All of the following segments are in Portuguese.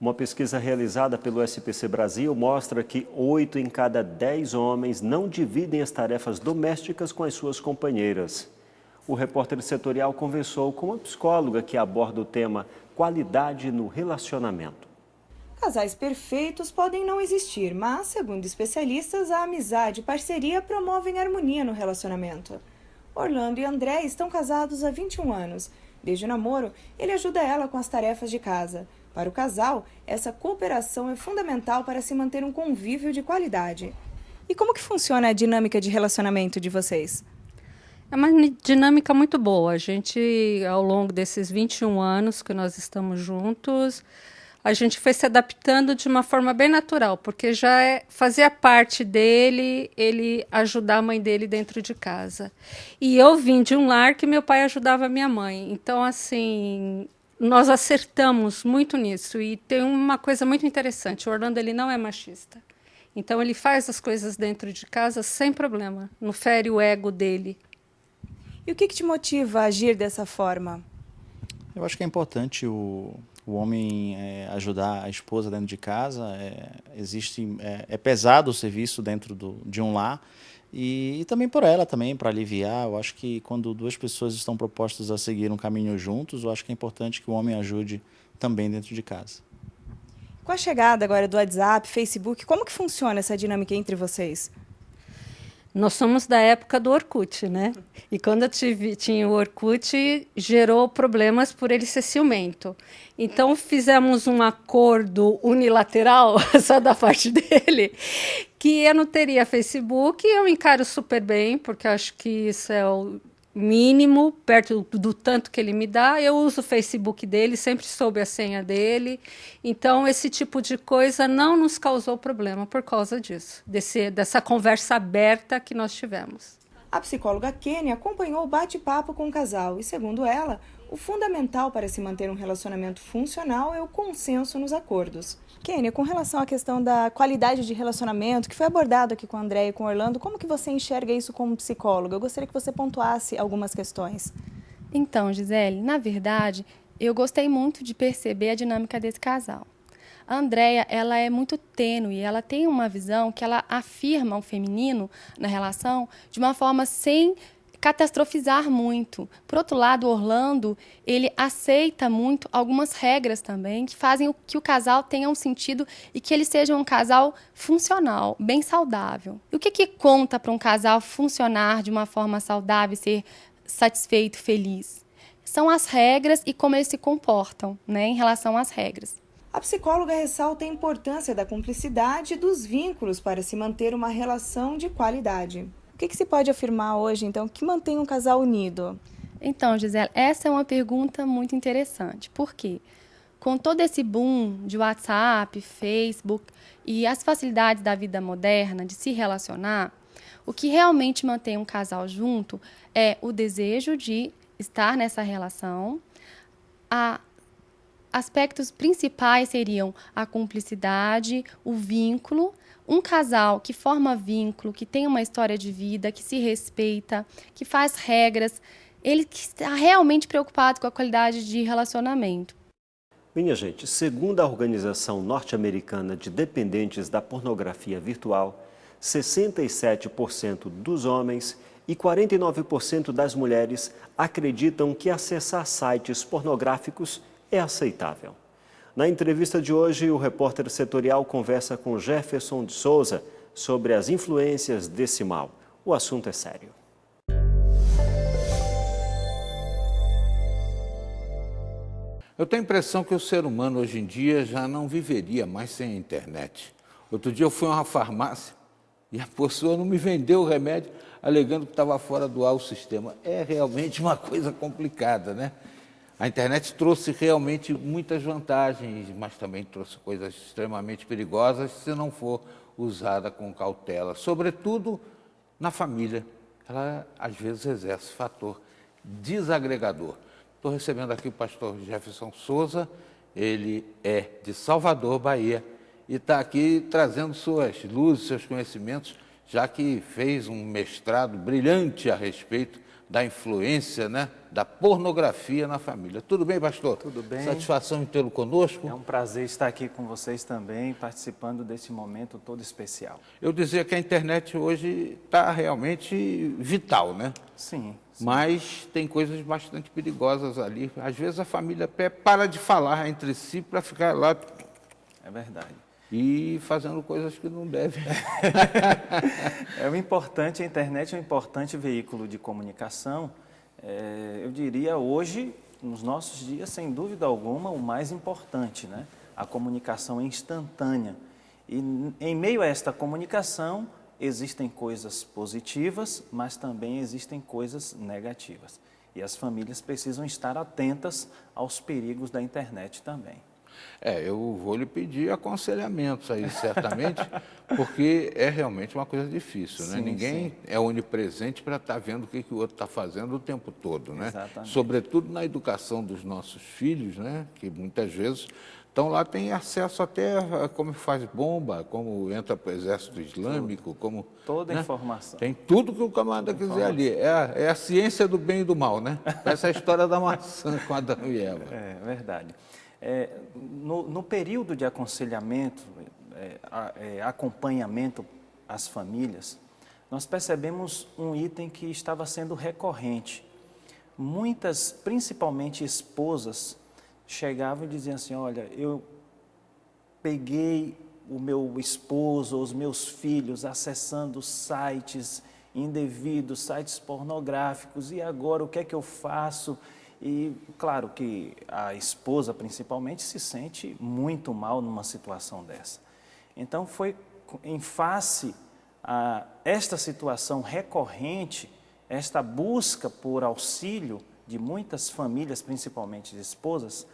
Uma pesquisa realizada pelo SPC Brasil mostra que 8 em cada 10 homens não dividem as tarefas domésticas com as suas companheiras. O repórter setorial conversou com uma psicóloga que aborda o tema qualidade no relacionamento. Casais perfeitos podem não existir, mas, segundo especialistas, a amizade e parceria promovem harmonia no relacionamento. Orlando e André estão casados há 21 anos. Desde o namoro, ele ajuda ela com as tarefas de casa. Para o casal, essa cooperação é fundamental para se manter um convívio de qualidade. E como que funciona a dinâmica de relacionamento de vocês? É uma dinâmica muito boa. A gente, ao longo desses 21 anos que nós estamos juntos, a gente foi se adaptando de uma forma bem natural, porque fazia parte dele, ele ajudar a mãe dele dentro de casa. E eu vim de um lar que meu pai ajudava a minha mãe. Então, assim, nós acertamos muito nisso. E tem uma coisa muito interessante, o Orlando ele não é machista. Então, ele faz as coisas dentro de casa sem problema, não fere o ego dele. E o que te motiva a agir dessa forma? Eu acho que é importante o homem ajudar a esposa dentro de casa. É pesado o serviço dentro de um lar e também por ela, também para aliviar. Eu acho que quando duas pessoas estão propostas a seguir um caminho juntos, eu acho que é importante que o homem ajude também dentro de casa. Com a chegada agora do WhatsApp, Facebook, como que funciona essa dinâmica entre vocês? Nós somos da época do Orkut, né? E quando eu tinha o Orkut, gerou problemas por ele ser ciumento. Então, fizemos um acordo unilateral, só da parte dele, que eu não teria Facebook. Eu encaro super bem, porque eu acho que isso é o mínimo, perto do tanto que ele me dá. Eu uso o Facebook dele, sempre soube a senha dele. Então, esse tipo de coisa não nos causou problema por causa disso, dessa conversa aberta que nós tivemos. A psicóloga Kênia acompanhou o bate-papo com o casal e, segundo ela, o fundamental para se manter um relacionamento funcional é o consenso nos acordos. Kênia, com relação à questão da qualidade de relacionamento, que foi abordado aqui com a André e com o Orlando, como que você enxerga isso como psicóloga? Eu gostaria que você pontuasse algumas questões. Então, Gisele, na verdade, eu gostei muito de perceber a dinâmica desse casal. A Andréia, ela é muito tênue, ela tem uma visão que ela afirma o feminino na relação de uma forma sem catastrofizar muito. Por outro lado, o Orlando, ele aceita muito algumas regras também que fazem que o casal tenha um sentido e que ele seja um casal funcional, bem saudável. E o que conta para um casal funcionar de uma forma saudável e ser satisfeito, feliz? São as regras e como eles se comportam, né, em relação às regras. A psicóloga ressalta a importância da cumplicidade e dos vínculos para se manter uma relação de qualidade. O que se pode afirmar hoje, então, que mantém um casal unido? Então, Gisele, essa é uma pergunta muito interessante. Por quê? Com todo esse boom de WhatsApp, Facebook e as facilidades da vida moderna de se relacionar, o que realmente mantém um casal junto é o desejo de estar nessa relação. Aspectos principais seriam a cumplicidade, o vínculo. Um casal que forma vínculo, que tem uma história de vida, que se respeita, que faz regras, ele que está realmente preocupado com a qualidade de relacionamento. Minha gente, segundo a Organização Norte-Americana de Dependentes da Pornografia Virtual, 67% dos homens e 49% das mulheres acreditam que acessar sites pornográficos é aceitável. Na entrevista de hoje, o repórter setorial conversa com Jefferson de Souza sobre as influências desse mal. O assunto é sério. Eu tenho a impressão que o ser humano hoje em dia já não viveria mais sem a internet. Outro dia eu fui a uma farmácia e a pessoa não me vendeu o remédio alegando que estava fora do ar o sistema. É realmente uma coisa complicada, né? A internet trouxe realmente muitas vantagens, mas também trouxe coisas extremamente perigosas se não for usada com cautela, sobretudo na família. Ela, às vezes, exerce fator desagregador. Estou recebendo aqui o pastor Jefferson Souza, ele é de Salvador, Bahia, e está aqui trazendo suas luzes, seus conhecimentos já que fez um mestrado brilhante a respeito da influência, né, da pornografia na família. Tudo bem, pastor? Tudo bem. Satisfação em tê-lo conosco. É um prazer estar aqui com vocês também, participando desse momento todo especial. Eu dizia que a internet hoje está realmente vital, né? Sim. Mas tem coisas bastante perigosas ali. Às vezes a família para de falar entre si para ficar lá É verdade. e fazendo coisas que não devem. É o importante, a internet é um importante veículo de comunicação. Eu diria hoje, nos nossos dias, sem dúvida alguma, o mais importante, né? A comunicação instantânea. E em meio a esta comunicação, existem coisas positivas, mas também existem coisas negativas. E as famílias precisam estar atentas aos perigos da internet também. Eu vou lhe pedir aconselhamentos aí, certamente, porque é realmente uma coisa difícil, né? Sim, Ninguém é onipresente para estar vendo o que o outro está fazendo o tempo todo, né? Exatamente. Sobretudo na educação dos nossos filhos, né? Que muitas vezes estão lá, têm acesso até a como faz bomba, como entra para o exército islâmico, como... Toda né? informação. Tem tudo que o camarada quiser ali. É a ciência do bem e do mal, né? Essa é a história da maçã com Adão e Eva. É verdade. No período de aconselhamento, acompanhamento às famílias, nós percebemos um item que estava sendo recorrente. Muitas, principalmente esposas, chegavam e diziam assim, olha, eu peguei o meu esposo ou os meus filhos acessando sites indevidos, sites pornográficos, e agora o que é que eu faço? E claro que a esposa, principalmente, se sente muito mal numa situação dessa. Então, foi em face a esta situação recorrente, esta busca por auxílio de muitas famílias, principalmente de esposas,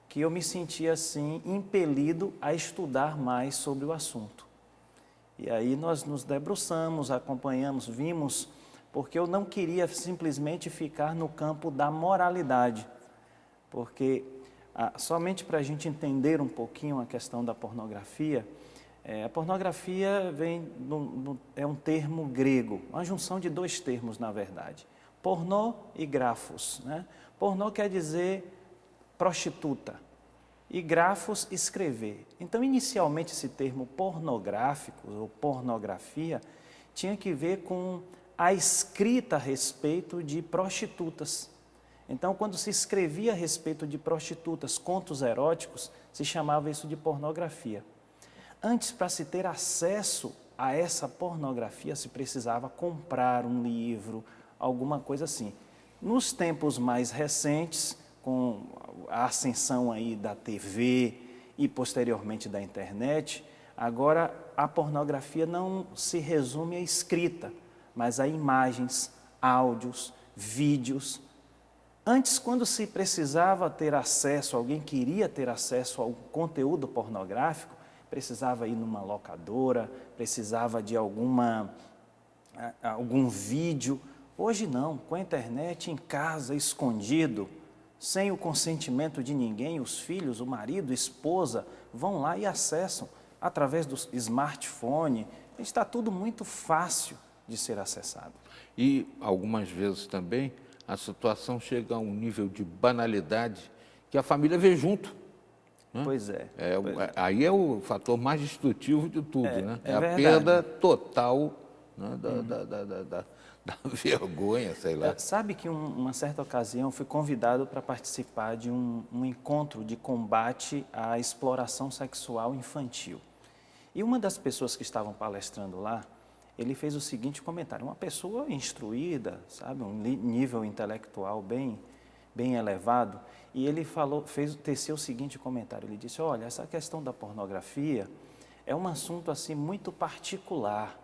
que eu me senti assim impelido a estudar mais sobre o assunto. E aí nós nos debruçamos, acompanhamos, vimos, porque eu não queria simplesmente ficar no campo da moralidade, porque somente para a gente entender um pouquinho a questão da pornografia, a pornografia é um termo grego, uma junção de dois termos, na verdade, pornô e grafos, né? Pornô quer dizer prostituta e grafos, escrever. Então, inicialmente, esse termo pornográfico ou pornografia tinha que ver com a escrita a respeito de prostitutas. Então, quando se escrevia a respeito de prostitutas, contos eróticos, se chamava isso de pornografia. Antes, para se ter acesso a essa pornografia, se precisava comprar um livro, alguma coisa assim. Nos tempos mais recentes, com a ascensão aí da TV e posteriormente da internet, agora a pornografia não se resume à escrita, mas a imagens, áudios, vídeos. Antes, quando se precisava ter acesso, alguém queria ter acesso ao conteúdo pornográfico, precisava ir numa locadora, precisava de algum vídeo. Hoje não, com a internet em casa, escondido, sem o consentimento de ninguém, os filhos, o marido, a esposa, vão lá e acessam através do smartphone. Está tudo muito fácil de ser acessado. E algumas vezes também a situação chega a um nível de banalidade que a família vê junto. Né? Pois é. Aí é o fator mais destrutivo de tudo, né? É a verdade. perda total, né, da vergonha, sei lá. Sabe que uma certa ocasião eu fui convidado para participar de um encontro de combate à exploração sexual infantil. E uma das pessoas que estavam palestrando lá, ele fez o seguinte comentário, uma pessoa instruída, sabe, um nível intelectual bem elevado, e ele teceu o seguinte comentário, ele disse, olha, essa questão da pornografia é um assunto assim muito particular,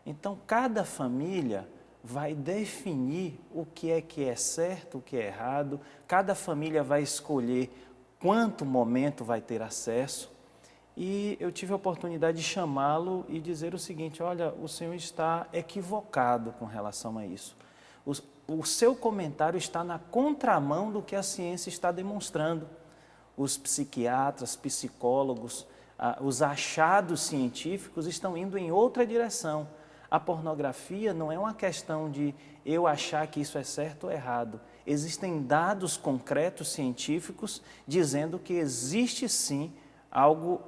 então cada família vai definir o que é certo, o que é errado, cada família vai escolher quanto momento vai ter acesso. E eu tive a oportunidade de chamá-lo e dizer o seguinte, olha, o senhor está equivocado com relação a isso. O seu comentário está na contramão do que a ciência está demonstrando. Os psiquiatras, psicólogos, os achados científicos estão indo em outra direção. A pornografia não é uma questão de eu achar que isso é certo ou errado. Existem dados concretos científicos dizendo que existe sim algo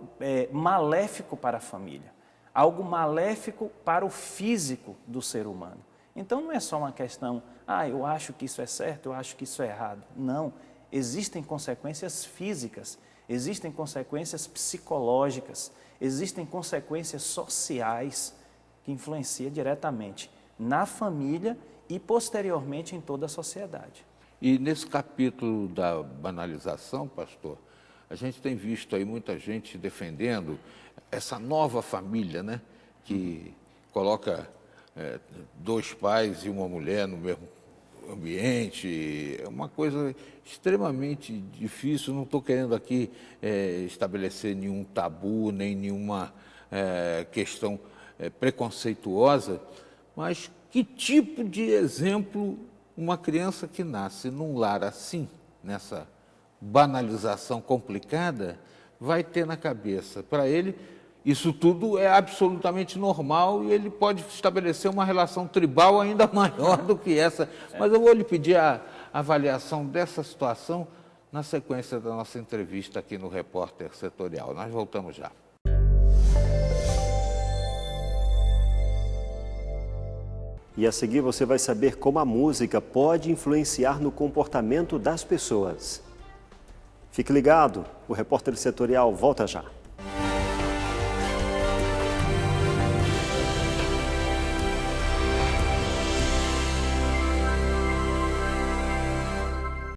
maléfico para a família, algo maléfico para o físico do ser humano. Então não é só uma questão, eu acho que isso é certo, eu acho que isso é errado. Não, existem consequências físicas, existem consequências psicológicas, existem consequências sociais que influenciam diretamente na família e posteriormente em toda a sociedade. E nesse capítulo da banalização, pastor, a gente tem visto aí muita gente defendendo essa nova família, né, que coloca 2 pais e uma mulher no mesmo ambiente. É uma coisa extremamente difícil. Não estou querendo aqui estabelecer nenhum tabu, nem nenhuma questão preconceituosa, mas que tipo de exemplo uma criança que nasce num lar assim, nessa banalização complicada, vai ter na cabeça? Para ele, isso tudo é absolutamente normal e ele pode estabelecer uma relação tribal ainda maior do que essa. Mas eu vou lhe pedir a avaliação dessa situação na sequência da nossa entrevista aqui no Repórter Setorial. Nós voltamos já. E a seguir você vai saber como a música pode influenciar no comportamento das pessoas. Fique ligado, o Repórter Setorial volta já.